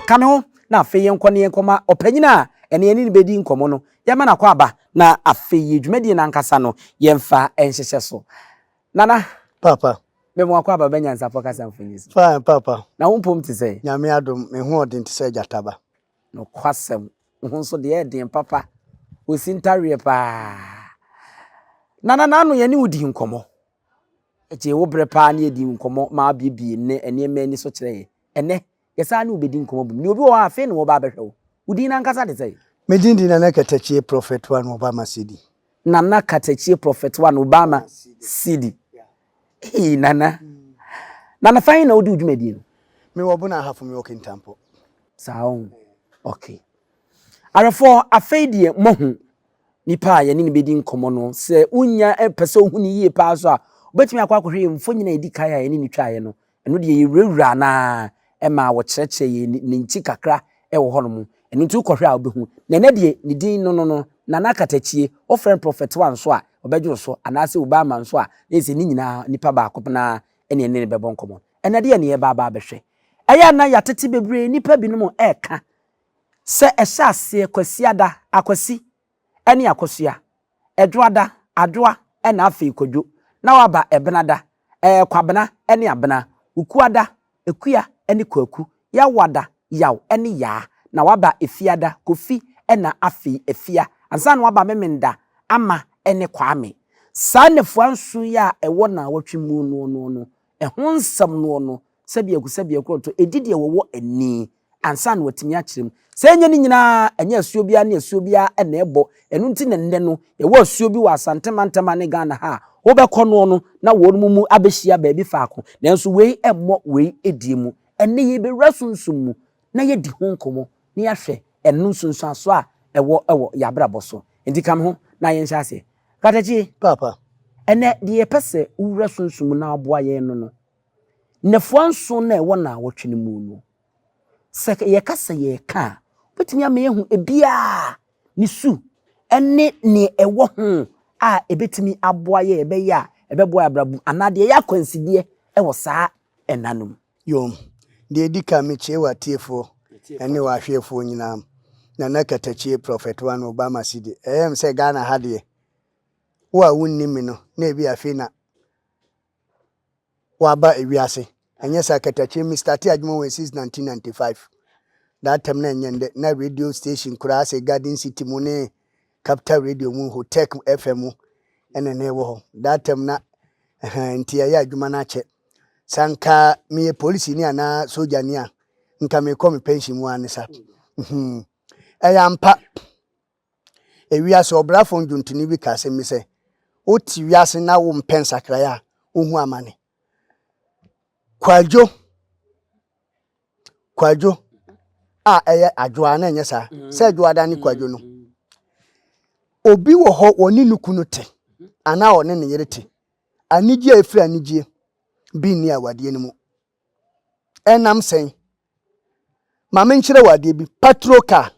kame ho na afi yenko ne yenkoma opanyina ene ni bedi nkomo no yema na kwa aba na afi yedwumadi na nkasa no yemfa enhyehye so nana papa memo akwa aba NYANSAPO kasa mfanyisi fine papa na wompom te say nyame adom me ho odin te say jataba no kwasem ho so de edin papa osintarie pa nana nanu ye ni udi nkomo eje wo bre pa na edi nkomo ma bibie ne ene ma ni so kire ene yesa na obedi nkomo bum ni obi wo afi ne wo ba behwe udi na nkasa de say medindi na nakatachie prophet one Obama City nana katachie prophet one Obama City nana nana fine na odi udwumadi no me wobuna hafu me wokintampo saon okay arefo afeidie mohu nipa ye ni bedi nkomo no se unya pese ohuni yie pa so a obetimi akwa akohwe mfonyina edi kai a ye ni twaye no eno de yewura na ma wo chereche ye ni nchi kakra wo honom eno ntu kohwe a obehu na ne de ni din no nana katachie o friend prophet one so a obedwo so anase Obama so a ese ni nyina nipa ba akopna ene ne bebo nkomo ene de ne ye ba behwe aya na yatete bebre nipa binom eka se ehya ase kwasiada akwasi ene akosua edwoada adwoa ena afi kodwo na waba ebenada kwabena ene abena ukuada ekuya ene kwaku ya wada yaw ene ya na waba efiada kofi ena afi efia ansa na waba memenda ama ene kwame sanefo ansu ya ewo na watwimu no ehon nsam no sabia kronto edidi ewo ani ansa na watimi akirem senye ni nyina enye asuo bia na asuo bia ena ebo enu nti ne no ewo asuo bi wa Asante mantama ne Ghana ha wo be kono no na wonu mu abehia baabi faako nanso wei emmo wei ediemu ene ye be rasunsumu na ye di ho nkomo na ya hwe enu sunsu aso a ewo yabra boso enti kam ho na ye nhyase katachi papa ene de ye pese wura sunsumu na aboa ye no nefuanso na ewo na wotwe ne mu no sek ye kasa ye ka betimi ama ye hu ebia ni su ene ne ewo ho a ebetimi aboa ye ebe ya ebeboa abrabu anade ya kwansidie ewo saa enanum yom de edika me chewa tiefo ene wa hwefo nyina na nakatachie prophet one Obama City se Ghana hade wa wunni no na ebi afi na wa ba ewiase enye sakatachie me start adwuma when since 1995 that time na nyende na radio station kura se Garden City mu ne Capital Radio mu Hotel FM ene ne wo that time na ntia ya adwuma na che sanka me police ni ana soldier ni a nka me come pension mu anisa eyampa ewiase obrafo njuntuni bi ka se mi se oti wiase na wo mpensakra ya ohu amane kwajo a eye adwoa na enye sa se adwoa da ni kwajo no obi wo ho woni nukunu te ana one ne yerete anije efra anije bi ni awade ni mu enam sen mama nkyere wade bi patrol car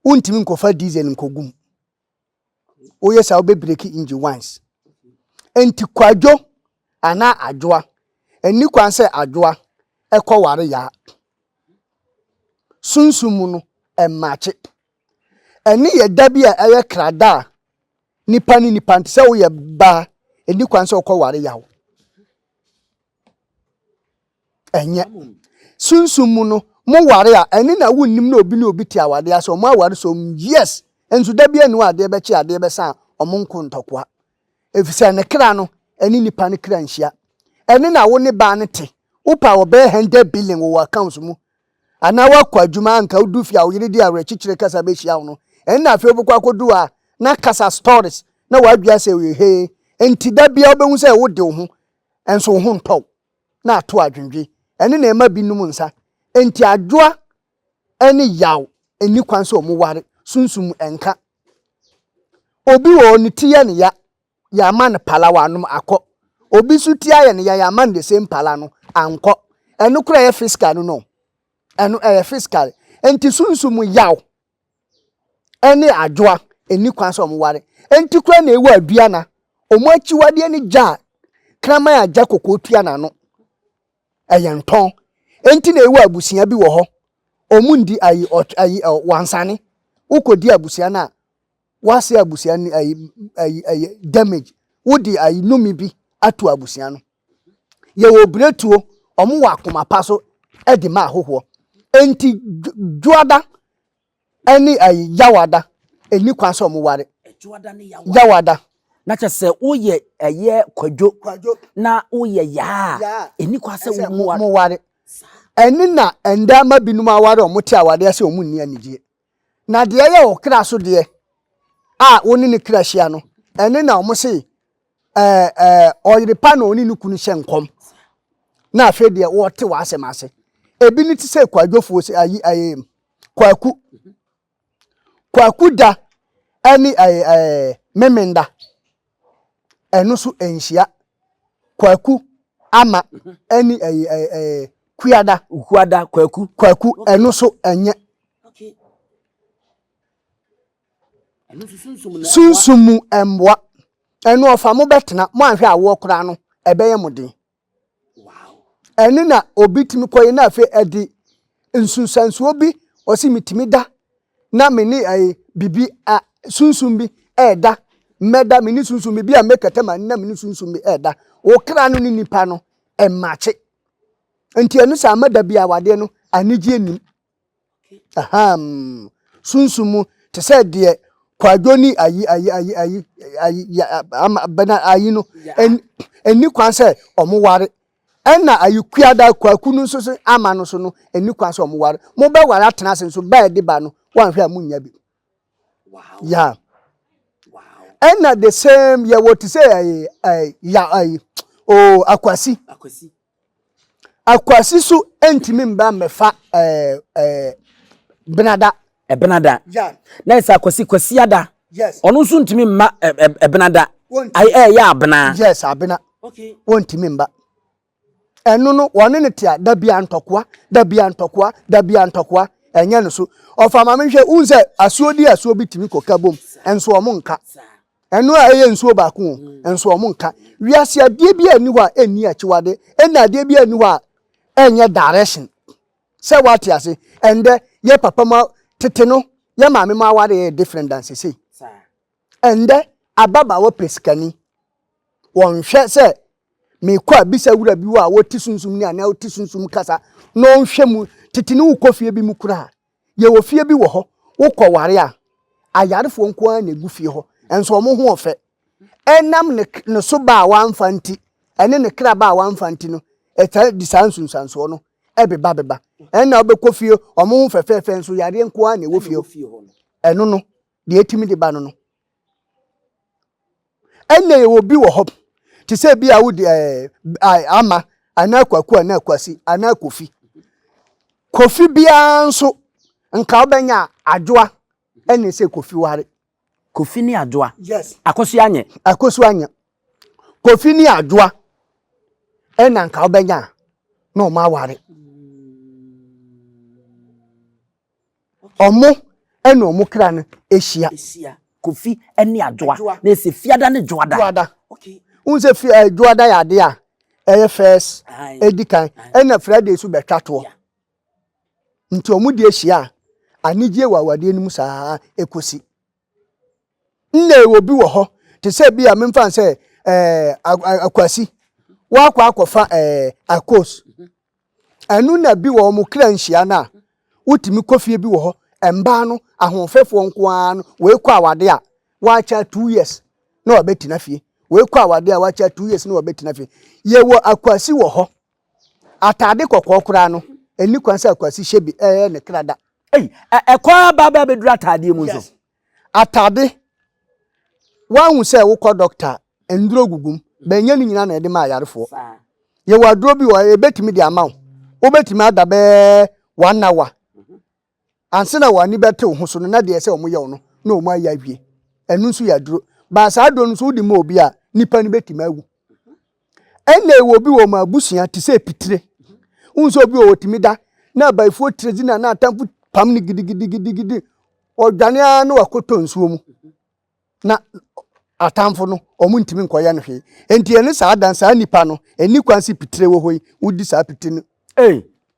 untimi nkofa diesel nkogum oyesa obe break engine once enti kwajo ana adwoa eni kwanse adwoa ekọ ware ya sunsumu no emache eni ye dabi a eye krada nipa ni nipa nte se wo ye ba eni kwanse okọ ware ya enye sunsumu no mo ware a eni na wunnim na obi ti awade aso mo aware so yes enzu dabi enu ade be chi ade be sa omonko ntokwa efise ne kra no eni nipa ne kra nhia eni na wo ne ba ne te upa wo be 100 billion wo accounts mu ana wa kwadwuma anka udu fia wo yiri di awre chichire kasa be hia wo no eni na afi obukwa kodu a na kasa stories na wadua se we he enti dabi obehu se wo de wo ho enso wo ho ntow na ato adwendwe eni na ema binum nsa enti adwoa eni yaw eni kwanse omu ware sunsum enka obi wo ni tiye ne ya man palawa anum akọ obi su tiye ne ya man the same pala no anko enu kura ye fiscal no enu fiscal enti sunsum yaw eni adwoa eni kwanse omu ware enti kura na ewu adua na omu achiwade ni ja krama ya ja kokotua na no eyenton enti na ewu abusia bi wo ho omundi ayi wansane ukodi abusia na wase abusia ni ayi damage wodi ayi numi bi atu abusia no ye wo bretuo omu wa akoma pa so edi ma ahoho enti juada eni ayi yawada eni kwan so omu ware juada ni yawada na chese uye eye kwadwo na uye ya eni kwan se mu ware eni na endama binum aware omuti awade ase omu ni anigye na de ye okra so de woni ni kra hia no eni na omu se oyire pa na oni ni kunu hye nkom na afi de wote wa asemase ebi ni ti se kwadwofuo se ayi kwaku da eni memenda enu so enhia kwaku ama eni kuada kwaku enu so enye enu sunsumu emboa enu ofa mo betena mo anhwe awo kora no ebeye muden enu na obitimi koye na afi edi nsunsansu obi osimitimi da na meni bibi sunsum bi eda meda meni sunsum bi a mekatama na meni sunsum bi eda wo kra no ni nipa no emache enti enu sa amada bi awade no anigye nim sunsumu te se de kwadoni ayi bana ayi no eni kwan se omuware enna ayi kuada kwaku no so ama no so no eni kwan se omuware mo be ware atena se so ba de ba no wanhwe amunya bi yeah enna the same ye what to say akwasi so entimi mba mefa benada yeah na isa kwasi ada yes onu so ntimi mma benada ai ya abena yes abena okay wontimi mba enu no woni ne tia da bia ntokwa enye no so ofama menhwe unze asuo bi timi koka bom enso omo nka enu eye nsuo ba ko enso omo nka wiase adie bia ni wa eni achiwade ena adie bia ni wa enye direction se what ya say ende ye papa ma tete no ye maame ma ware different than say ende ababa wo pesikani wonhwe se me kwa bisa wura bi wa woti sunsum ni ana woti sunsum kasa no nhwe mu tete ni ukofie bi mu kura ye wo fie bi wo ho wokọ ware a ayarefo nko an na gufie ho enso mo ho ofe enam ne so ba wa mfanti ene ne kra ba wa mfanti no eta disansunsanso no beba enna obekofie omo ho fefe enso yare nko an na wo fie ho eno no de etimi de ba no enna ye wo bi wo ho ti se bi a wo de ama anakwaku anakwasi anakofi kofi bia nso nka obenya adwoa ene se kofi ware kofi ni adwoa yes akosu anya kofi ni adwoa ena nka obenya no ma ware omo ena omo kra no ehia kofi eni adwoa na se fiada ne dwoada okay unse fi dwoada ya de a first edikan ena friday su betwato nti omo de ehia anigye wawade nim saa ekosi nne wo bi wo ho te se bi a memfa se akwasi wakwa akofa akos anu na bi wo mo kra nhia na wutimi kofie bi wo ho emba no ahonfefo nko an we kwa awade a wacha 2 years na obetina fie we kwa awade a wacha 2 years na obetina fie ye wo akwasi wo ho atade kokokora no eni kwanse akwasi hyebi ne krada ekwa baba bedura atade mu nso atade wanhu se wo doctor enduro gugum benya ni nyina na ede ma yarefo ye waduro bi wo ebetimi de amaw obetimi adabe 1 hour anse na wani bete ho so na de se omoye wo no na omo aya wie enu nso ya duro ba sa do nso di ma obi a nipa ni betimi agu ene wo bi wo ma busia ti se pitire unso obi wo timi da na baifo tirezi na atamfu pam ni gidi odwane a na wakoto nsuo mu na atamfo no omu ntimi nkoye no hwe enti ene sa adan sa nipa no eni kwansi pitire wo hoyi udi sa pitire no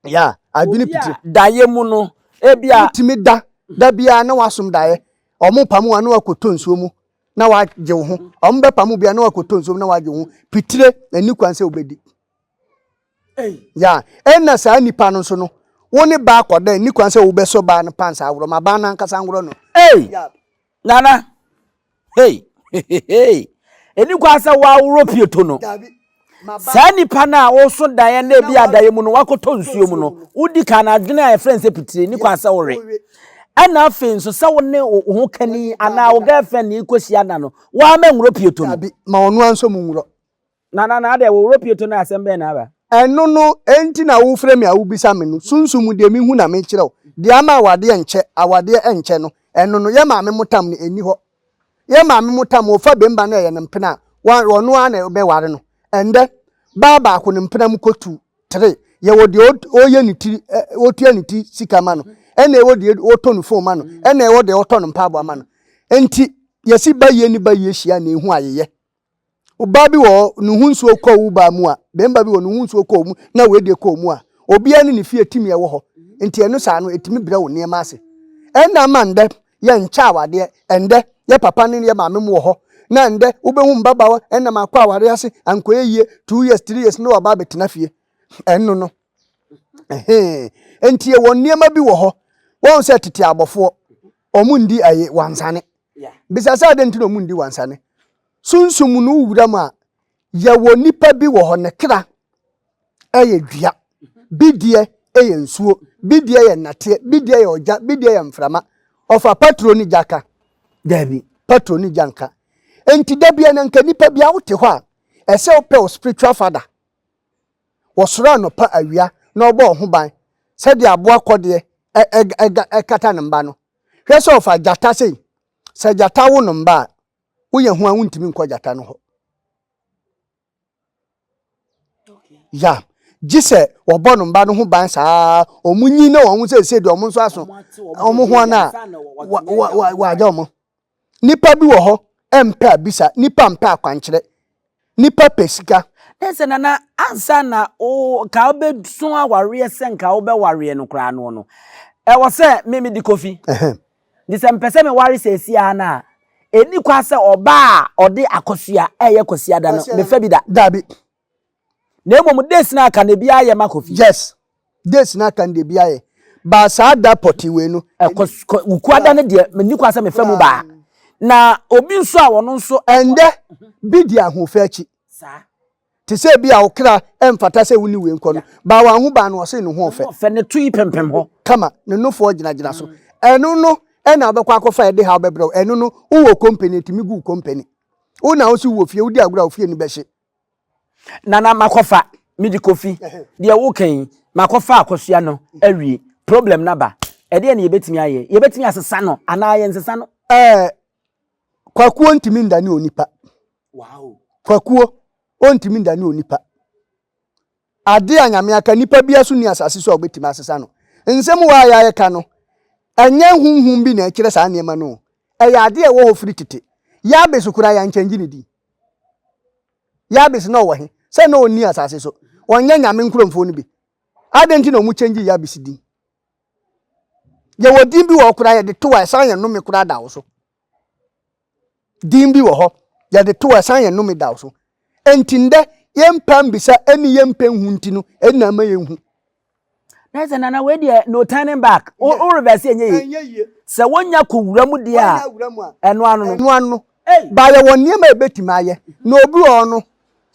ya adwene pitire daye mu no ebia timi da bia na wasum daye omo pamu anu akoto nsuo mu na waje wo ho omo be pamu bia na wakoto nsuo mu na waje wo ho pitire ani kwanse obedi ya enna sa nipa no so no woni ba akoda ni kwanse wo be so ba no pansa awro ma ba na nkasa ngro no nana eni kwanse wa awro pieto no sa nipa na wo so daye na bia daye mu no wakoto nsuo mu no udi kana adwene a friends pitire ni kwanse wore ana afen so sa woni ho kani ana wo girlfriend ni kosi ana no wa ma nwro pieto no ma onu anso mu nwro na ade wo wro pieto na asembe na ba eno no enti na wo frɛ me a wo bisa me no sunsum de me hu na me kyerɛw de ama awade enche no eno no ye ma me mutam ne eni ho ye ma me mutam wo fa bemba na ye ne mpena wono ana be ware no ende baba ko ne mpena mu kotu 3 ye wo de oye ne ti otua ne ti sika ma no ene wo de otonu fo ma no ene wo de otonu mpabo ma no enti ye si baye ni baye hia na ehu ayeye oba bi wo nuhu nsuo kɔ wo ba mu a bemba bi wo nuhu nsuo kɔ mu na we de kɔ mu a obia ne fie timi ye wo ho enti eno sa no etimi bra wo niema ase ena mande ye ncha awade ende ye papa ne ye maame mu wo ho na ende ubehu mbabawa ena makwa aware ase ankoye yie 2 years 3 years no wa ba betina fie eno no enti ye wo niema bi wo ho won se tete abofo omundi aye wansane bisasa de ntino mundi wansane sunsum no wura ma ya wo nipa bi wo ho ne kra eye dua bidie eye nsuo bidie ye nate bidie ye oja bidie ye mframa ofa patroni jaka dabi patroni janka enti dabia na nka nipa bia wote ho a ese ope spiritual father wo soro no pa awia na obo ho ban se de aboa kode kata ne mba no hwe se ofa jata sei se jata wo no mba woye ho a wontimi nkɔ jata no ho ya gise obo no mba no ho ban saa omunyi na wo se de omo nso aso omo ho na wa ja omo nipa bi wo ho empa abisa nipa mpa akwankyere nipa pesika nse na ansa na o ka obesun aware se nka obeware no kra no wo se mimi di kofi di se mpese me ware se sia na eni kwase oba ode akosua eye kosia da no me fa bi da dabi na emom des na aka na bia ye makofi yes des na aka de bia ye ba sa da poti we no ukuada ne de eni kwase me fa mu ba na obi nso a wono nso ende bidi ahofa achi sa ti se bia okra emfata se wuni we nko no ba wa ho ba no o se no ho ofe fe ne tui pempem ho kama ne nofo gina so enu no ena obekwa akofa ede ha obebro enu no uwo company timi gu company una osi wo fie udi agura ofie ni behye nana makofa midi kofi de wo kan makofa akosua no awie problem na ba ede na yebetimi aye yebetimi asesa no ana aye nsesa no kwakuo ntimi ndani onipa wow kwakuo ontimi ndani onipa ade anyame aka nipa bia so ni asase so obetimi asesa no nsem wa ya ka no enye hunhun bi na kire sa niema no eya ade e wo ofiri tete ya besukura ya nchangi ne di ya bes na wo he se na oni asase so onye nyame nkuromfo no bi adenti na mu changi ya besidi ye wodi bi wo kura ye de to wa san ye no me kura da wo so dimbi wo ho ya de to wa san ye no me da wo so entinde yempam bisa eni yempen hunti no ena ma yenhu na se nana we de no turning back o reverse enye se wonya ko wura mu de a eno anu ba ye wonne ma ebetima aye na obi ono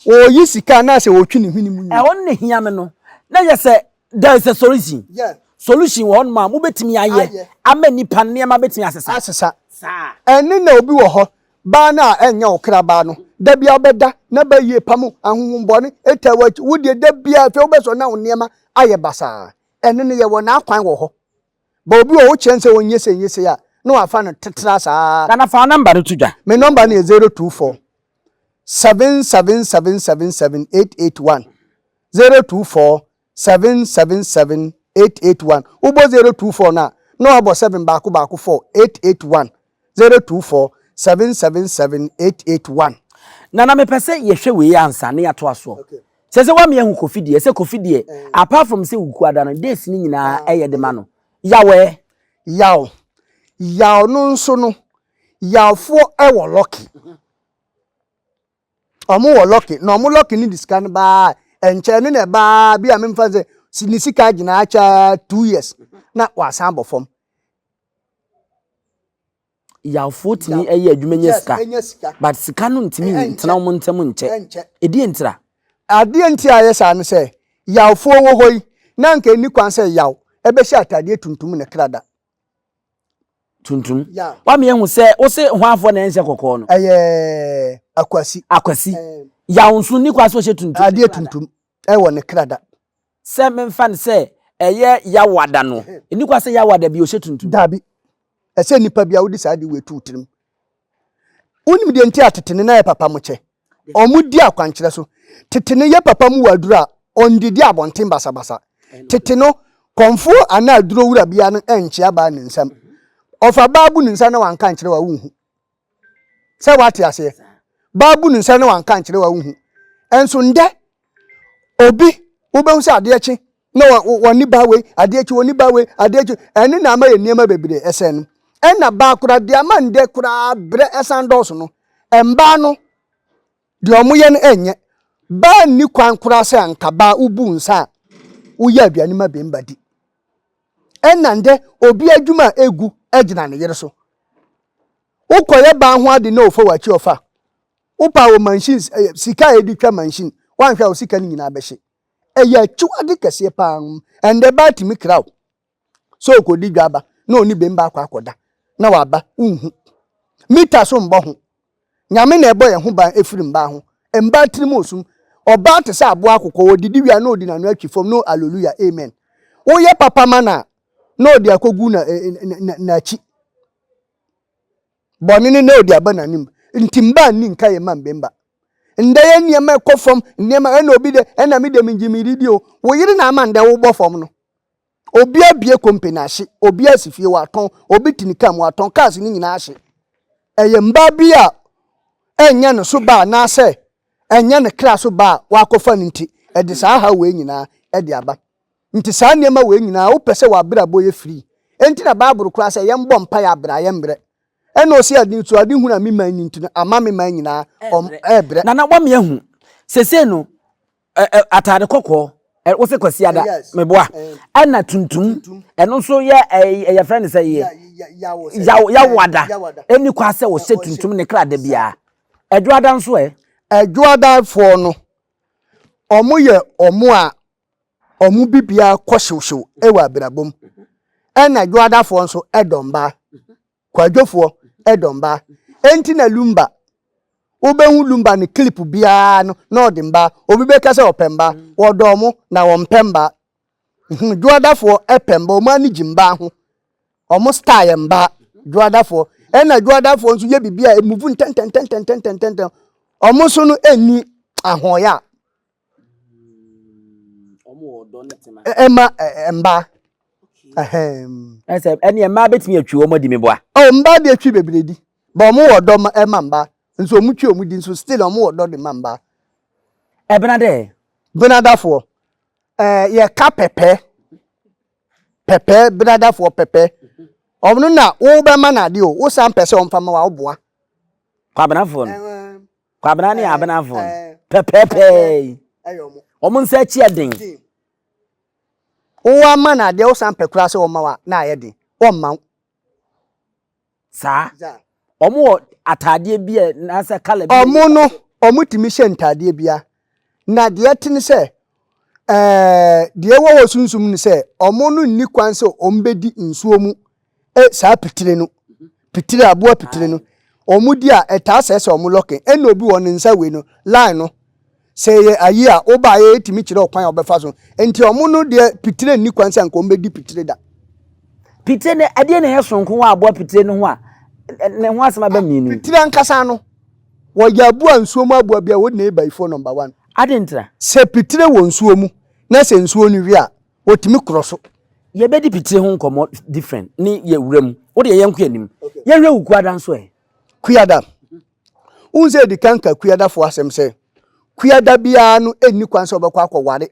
oyi sika na se wotwi ne hwini mu won ne hia me no na ye se there is a solution solution won ma mu betimi aye amani panne ma betimi asesa sa eni na obi wo ho ba na enya okra ba no da bia obeda na ba yie pamu ahunhumbone etawa wudie da bia fe obeso na wonema aye basa eni ne ye wo na akwan wo ho ba obi wo chense wonyese ya no afa no tetra sa na fa number no tudwa me number na 024 7777881 024 7777881 ubo 024 na no abo 7 baako 4 881 024 7777881 nana me pese ye hwe we ansa ne ya to aso Se wa me hu kofi de se kofi de apart from se ukuada no days ni nyina eye de ma no yawe yaw no nso no yawfo e wo lucky omo wo lucky no omo lucky ni discan ba enche ne ba bi amemfa se sinisika agina acha 2 years na wasan bofom yawfo tini eye adwumenye sika but sika no ntimi ntena wo ntem nche edi entira ade enti ayesa ne se yawfo wo hoi na nka ni kwan se yaw ebe hye atade tuntum ne krada tuntum wa me hu se wo se ho afo na ense kokko no akwasi yaw nso ni kwa so hye tuntum ade tuntum e wo ne krada se me fan se eye yawada no ni kwa se yawada bi o hye tuntum dabi ese nipa bia wodi sa de wetu utirim unim de enti atetene na ye papa mo che omudi akwankyere so tetene ye papa mu wadura ondidi abonten basabasa teteno konfo ana aduro wura bia no enche aba ne nsam ofa babu ne nsa na wanka nkyere wa wuhu se wate ase babu ne nsa na wanka nkyere wa wuhu enso nde obi ubehu se ade echi na woni bawe ade echi woni bawe ade echi ene na ama ye niema bebire ese no ena ba kura de ama nde kura bre esandos no emba no de omoye no enye ba ni kwan kura se anka ba ubu nsa uye aduane ma bemba di ena nde obi adwuma egu agina ne yere so ukoye ba ho ade na ofo wachi ofa upa wo machines sika editwa machine wanhwa o sika ni nyina behye eya chuade kese pa ende ba timi kraw so okodi dwaba na oni bemba akwa akoda na waba unhu mita so mbo ho nyame na ebo ye ho ban efiri mba ho emba tirim osum oba te sa abo akokọ odidi wia na odi na no atwifom no hallelujah amen wo ye papa mana na odi akogu na chi bonini na odi aba nanim ntimba ni nka ye man bemba nda ye niema ekofom niema ena obi de ena mi de minjimiri dio wo yiri na ama nda wo bofom no obi abie company ahye obi asifie waton obi tinikam waton cars ni nyina ahye eye mba bia enya no so ba na se enya ne kra so ba wakofa nti e de saa ha we nyina e de aba nti saa niema we nyina wo pese wa brabo ye free enti na bible kra se ye mbo mpa ya bra ye mbre ena osi adi tu adi hu na mi man nti ama mi man nyina ebre na wa me hu sese no atade kokko wo se kwasi ada meboa ana tuntum eno so ye friend say ya wada eni kwa se wo se tuntum ne kra da bia edwada nso edwada fo no omo ye omo a omo bibia kwahwehw ewa brabom ena edwada fo nso edomba kwadwofo edomba enti na lumba ubehu lumba ni clip bia no na odimba obi be kase opemba wodomo na wompemba dwadafo epemba o mani jimba ho omo style mba dwadafo ena dwadafo nso ye bibia emuvu tenten omo so no eni ahoya omo odo netima ema mba ese eni mba betimi atwi omo di meboa o mba de atwi bebredi ba omo wodo ema mba nso omutwe omudi nso still omo wodo de mamba benadafo ye ka pepe benadafo pepe omno na wo be manade o wo san pese omfama wa oboa kwa benafo no kwa benane ya benafo pepe ayomo omo nsa chi eden wo manade wo san pekura se oma wa na ayede wo ma sa omo atade bia na se kala bia omo no omo timi hye ntade bia na de tene se de wo sunsum ni se omo no ni kwan se ombedi nsuo mu saa pitire no pitire aboa pitire no omo di a eta se omo loke ena obi won nsa we no line no se ye ayi a oba ye timi kire okwan obefa so enti omo no de pitire ni kwan se anka ombedi pitire da pitire ne ade na ye sonko wa aboa pitire no ho a ne ho asema ba minu pitire nkasa no wo ya aboa nsuo mu aboa bia wo na e by phone number 1 adentra se pitire wo nsuo mu na se nsuo no wi a wotimi kroso ye bedi pitire ho nkomo different ni ye wuram wo de ye nko anim ye hwe wuku ada nso kuada unze di kanka kuada fo asem se kuyada bia no eni kwan so obekwa akwware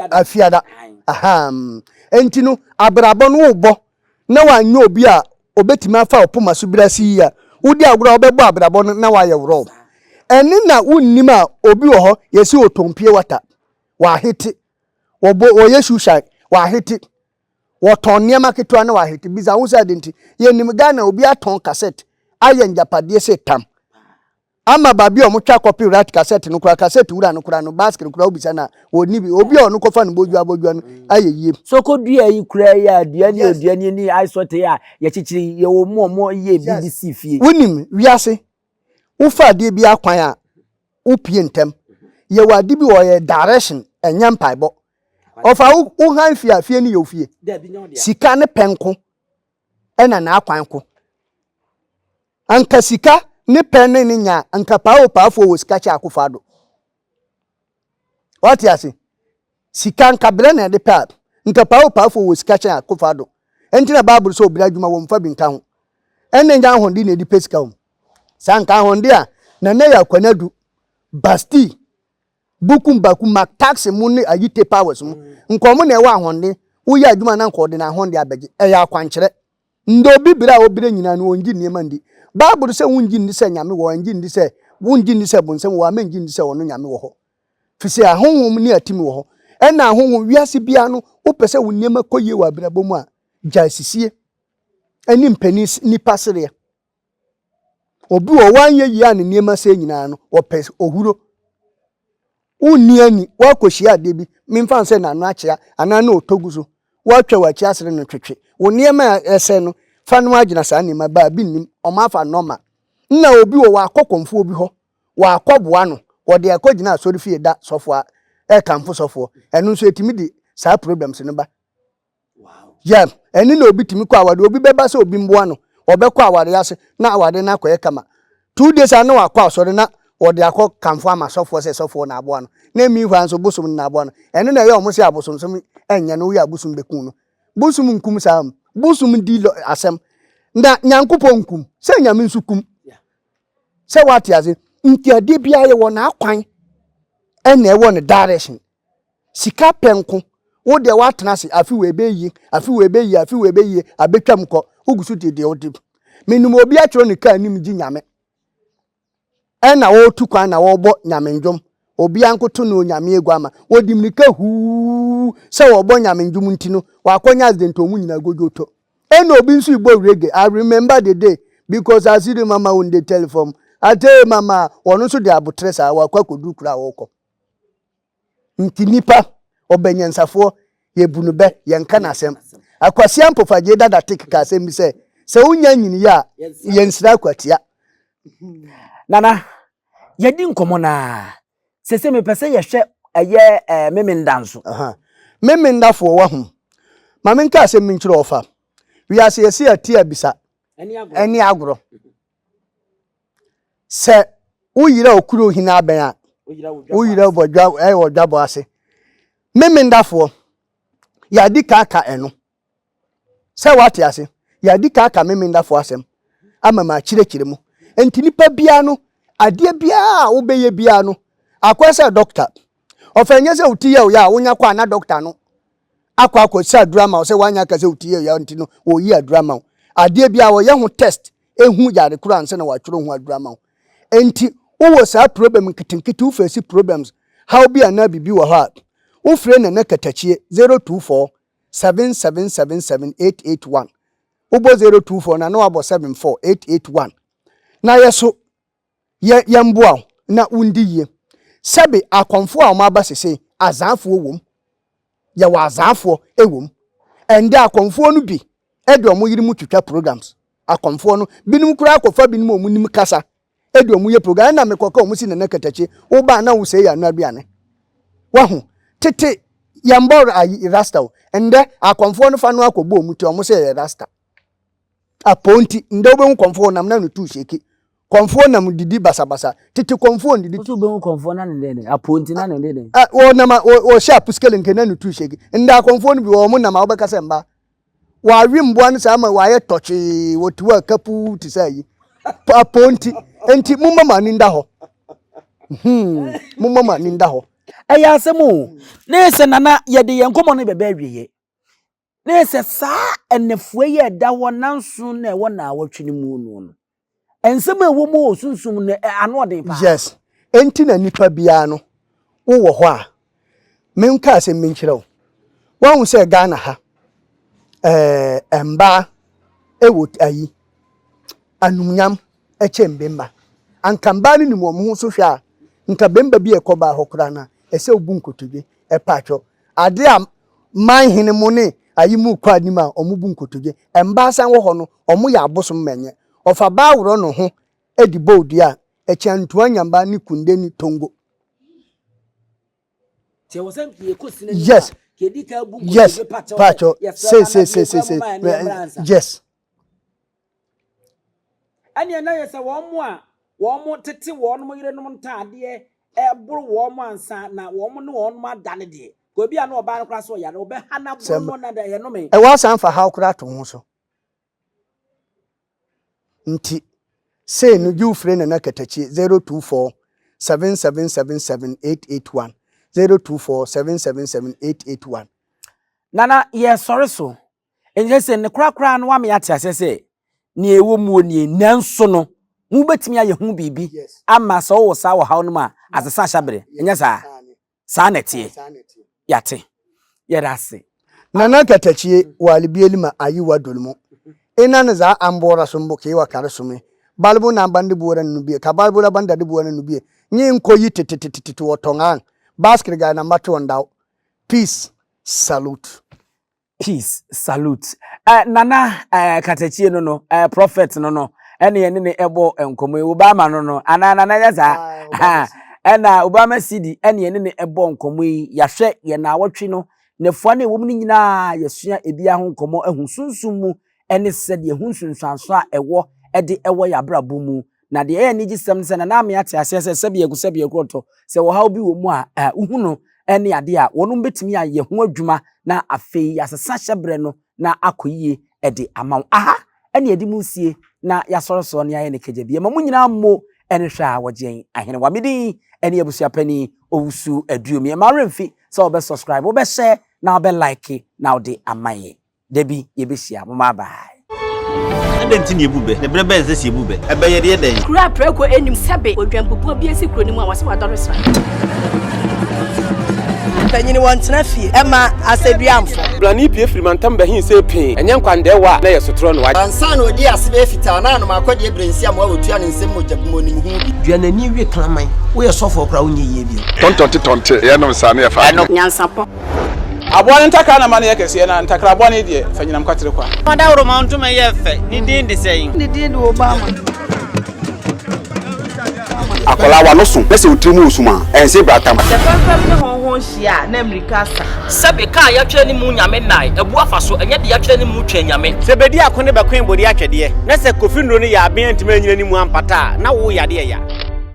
afiada aham enti no abrabọ no ụbọ na wanye obi a obetima fa opoma so brasi ya wudi agro obebo abrabọ no na waye wro eni na unnim a obi wo ho yesi otompie wata wa hiti wo yesu shai wa hiti wo ton niam aketwa na wa hiti biza wo sa denti ye nim Ghana obi aton cassette aye njapade se tam ama babi o mutwa copyright cassette no kura cassette wura no kura no basket kura obisa na oni bi obi o no kofa no boju no aye yie so ko dua yi kura ya dua ni aisote ya ye chichiri ye wo mo ye BBC fie wonim wiase wo fa de bi akwan a wo pie ntem ye wade bi wo ye direction enya mpaibo ofa wo han fie ni ye ofie sika ne penko ena na akwan ko anka sika ne penne ni nya anka paafo wo sika cha akufado what you say sika anka bre na de pa anka paafo wo sika cha akufado enti na bible so obira dwuma wo mfa binka ho enne nya hondi na di pesika ho sanka hondi a na na ya kwanadu basti bukum bakum mak tax mu ne ayite powers mu nkomo na ewa hondi wo ya dwuma na nkode na hondi abeje eya akwankyere ndo bibira obire nyina no ongi niema ndi Bible say wunji ndi se nyame wo ngi ndi se wunji ndi se bonsem wo amengi ndi se wono nyame wo ho fisi ahonhom ni atimi wo ho ena ahonhom wiase bia no wo pese wo niema koye wa brabom a jaisisie eni mpani nipa sere obi wo wanye yi an niema se nyina no wo pese ohuro unni ani wa koshia de bi memfa nse na no achia ana na otoguso wa twa wa chia sere no twetwe wo niema ese no fanu agina sa ni ma ba bi nim o ma fa normal na obi wo akokomfo obi ho wa akoboa no wo de akogina asori fie da sofo a e kamfo sofo enu nso etimi di sa problems no ba yeah eni na obi timi kwa awade obi beba se obi mboa no obekọ awade ase na awade na akoye kama 2 days ana wa kwa asori na wo de akọ kamfo ama sofo se sofo na aboa no na mi hwa nso bosum na aboa no enu na ye omo se abosomsom enya no wi abosum bekun no bosum nkum sa busum di asem nda nyankopon kum se nyame nsukum se wati aze ntiade bia ye wona akwan ene wo ne direction sika penko wo de watena se afi we beyi abetwam ko ugusu de odi menum obi a kiro ne ka nim gi nyame ena wo tukwan na wo bo nyame ndwom obi ankoto no nyame egwama wodim ni ka hu se wo bo nyame ndwom ntino wakonya accident omu nyina gojoto eno obi nsu igbo reggae. I remember the day because I see the mama on the telephone. I tell mama wonu so de abotresa wakwa kodu kura woko ntinipa obenyansafo yebunube yenka na asem akwasi ampofa je dada tik ka asem bi se unya nyini ya yensira kwatia nana yedi nkomo na sese me pese ye hwe eye memendanso memendafo wa hu mama nka asem minkyiro ofa we are say atia bisa eni agro se uyira okuro hina aben a uyira bodwa wodwa bo ase memendafo ya dika aka eno se wate ase ya dika aka memendafo asem ama ma kirekire mu enti nipa bia no ade bia wo beye bia no akwese doctor ofenye se utiye o ya wonya kwa na doctor no akwa sa drama o se wanya ka se utiye ya ntino o yi drama ade bia wo ye ho test ehu yare kura nse na wa tworo ho drama enti wo sa problem nkitinkiti wo face problems how be ana bibi wo ha wo frɛ na nakatachie 024 7777881 ubo 024 na no abo 74881 na yeso ye mboa na undiye sebe akonfo a ma ba sese azanfo wom ya wa azanfo ewom ende akonfo no bi ede omo yiri mu twetwa programs akonfo no binum kura akofa binum omunim kasa ede omo ye program na mekoka omo si na nakatachie wo ba na wo se ya no aduane wahu tete yambor ayi rasta ende akonfo no fa no akogbo omu ti omo se rasta aponti ndo be konfo nam na no tu sheki konfo nam didi basabasa tete konfo didi tu be konfo na ne aponti na ne ne o nam o sha puskele nke na no tu sheki nda konfo no bi o mu nam obeka se mba wa wi mboa no sa ma wa ye tochi wotu akapu ti sai aponti enti mu mama ni nda ho Mo mama ni nda ho. Eya asemu. Na ese nana ye de ye nkomo no bebe awiye. Na ese saa enefue ye da ho nanso na e wo na awotwe ni mu no. Ensem ewo mu osunsum no ano den pa. Yes. Enti na nipa bia no wo ho a. Menka asem menkyerɛw. Wan se Ghana ha. Emba ewo ayi. Anumnyam echembemba. Anka mba ni mo ho so hwe a. Nka bemba bi ekoba hokora na ese obu nkotodwe epatwo. Ade a man hene mo ne ayi mu kwa ni ma omubu nkotodwe. Emba san wo ho no omo ya abosom menye. Ofa ba woro no ho edi bodi a echantu anyamba ni kunde ni tongo. Yes. Yes. Pacho. Say. Yes. Ani na yesa wo mo tete wo no yire no ntaade buru wo mo ansa na wo mo no wo no adane de ko bia na oba nkra so ya na obe hana buru no na de ye no me wa san fa ha okra to ho so nti say no you free na katachi 024 7777881 024 7777881 nana ye sorry so enje se ne krakra no wa me ate asese ne ewo mu oni nanso no mu betimi aye hu bibi ama so wo sa wo hawo no ma asesa hyabere enya sa netie yate yerase nana katachi walibielima ayi wadolmo ina na za ambora sumbo ke wa kare sume balbu na bande buwara nubie ka balbu la banda de buwara nubie nyi nkoyi titititi wotongan basket ga na matu ondao peace salute nana katachi no prophet no ene ne ebo enkomo Obama no anana ya za ena Obama CD ene ne ebo enkomo ya hwe ye na awotwe no nefo na ewom ni nyina yesua ebia ho enkomo ahunsunsun mu ene sede ahunsunsanso a ewo ede ewo ya brabo mu na de ye ni gisem se na me ate asese sebe kroto se wo hawo bi wo mu a uhuno ene ade a wono betimi aye ho adwuma na afei asesa hyebre no na akoyie ede amaw aha ene edi musie na yasoroso ne aye ne kejebie ma munyina mo ene hwa wogen ahene wa medi ene abusuapani owusu aduomi ma remfi so obe subscribe obe share na obe like na ode amaye debi yebehia mo ma bye Adenti ni ebube ne brebe nse si ebube ebe ye de den kura preko enim sebe odwampopo bi esi kuro ni mu awase wadoresa tanyini wantena fie ema aseduamfo blani pie frimantam behin se pin enye nkwande wa na yesotro no wa ansa na odi asebe fita na no makodi ebrensi am wa wotua ne nsem mojabumo ni hu duanani wie klaman wo ye sofo kra wo nyeye bi tontonte ye no nsa na ye fa nyansapo abone ntaka na mane yakese na ntakra abone de fanyinam kwatere kwa mada woro ma ntuma ye fe ni din de sei ni din de Obama akola wa no so pese otrimu osuma ense bratam the perfect honhon hia na America sebe ka ya twa ni mu nyame nai ebu afaso enye de ya twa ni mu twa nyame sebedi akone bekwen bodi atwede na se kofi nro ni ya aben ntima nyina ni mu ampata na wo yade ya